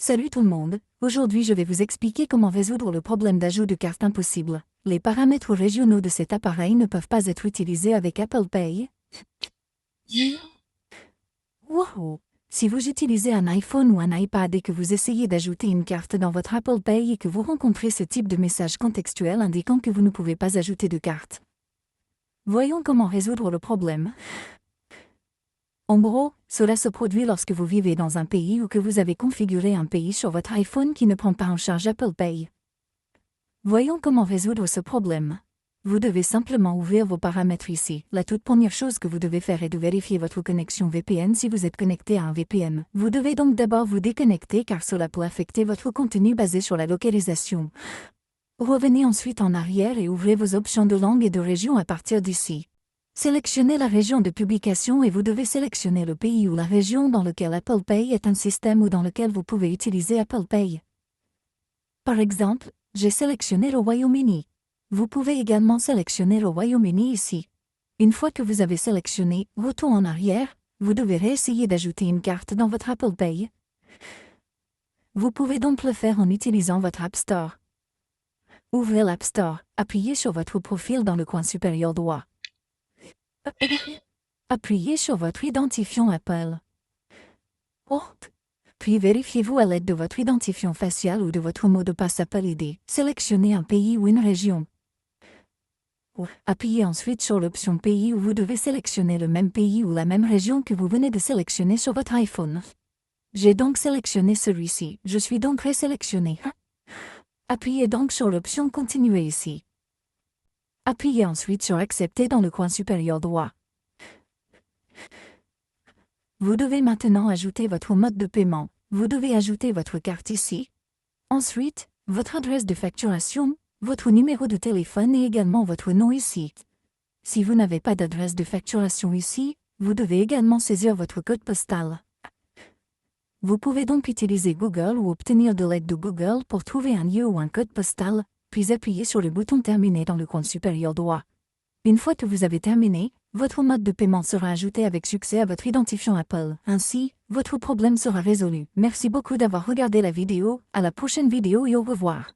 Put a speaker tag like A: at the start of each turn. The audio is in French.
A: Salut tout le monde, aujourd'hui je vais vous expliquer comment résoudre le problème d'ajout de carte impossible. Les paramètres régionaux de cet appareil ne peuvent pas être utilisés avec Apple Pay. Wow! Si vous utilisez un iPhone ou un iPad et que vous essayez d'ajouter une carte dans votre Apple Pay et que vous rencontrez ce type de message contextuel indiquant que vous ne pouvez pas ajouter de carte. Voyons comment résoudre le problème. En gros, cela se produit lorsque vous vivez dans un pays ou que vous avez configuré un pays sur votre iPhone qui ne prend pas en charge Apple Pay. Voyons comment résoudre ce problème. Vous devez simplement ouvrir vos paramètres ici. La toute première chose que vous devez faire est de vérifier votre connexion VPN si vous êtes connecté à un VPN. Vous devez donc d'abord vous déconnecter car cela peut affecter votre contenu basé sur la localisation. Revenez ensuite en arrière et ouvrez vos options de langue et de région à partir d'ici. Sélectionnez la région de publication et vous devez sélectionner le pays ou la région dans lequel Apple Pay est un système ou dans lequel vous pouvez utiliser Apple Pay. Par exemple, j'ai sélectionné le Royaume-Uni. Vous pouvez également sélectionner le Royaume-Uni ici. Une fois que vous avez sélectionné « Retour en arrière », vous devez réessayer d'ajouter une carte dans votre Apple Pay. Vous pouvez donc le faire en utilisant votre App Store. Ouvrez l'App Store, appuyez sur votre profil dans le coin supérieur droit. Appuyez sur votre identifiant Apple. Puis vérifiez-vous à l'aide de votre identifiant facial ou de votre mot de passe Apple ID. Sélectionnez un pays ou une région. Appuyez ensuite sur l'option pays où vous devez sélectionner le même pays ou la même région que vous venez de sélectionner sur votre iPhone. J'ai donc sélectionné celui-ci, je suis donc résélectionné. Appuyez donc sur l'option Continuer ici. Appuyez ensuite sur Accepter dans le coin supérieur droit. Vous devez maintenant ajouter votre mode de paiement. Vous devez ajouter votre carte ici. Ensuite, votre adresse de facturation, votre numéro de téléphone et également votre nom ici. Si vous n'avez pas d'adresse de facturation ici, vous devez également saisir votre code postal. Vous pouvez donc utiliser Google ou obtenir de l'aide de Google pour trouver un lieu ou un code postal, puis appuyer sur le bouton Terminer dans le coin supérieur droit. Une fois que vous avez terminé, votre mode de paiement sera ajouté avec succès à votre identifiant Apple. Ainsi, votre problème sera résolu. Merci beaucoup d'avoir regardé la vidéo, à la prochaine vidéo et au revoir.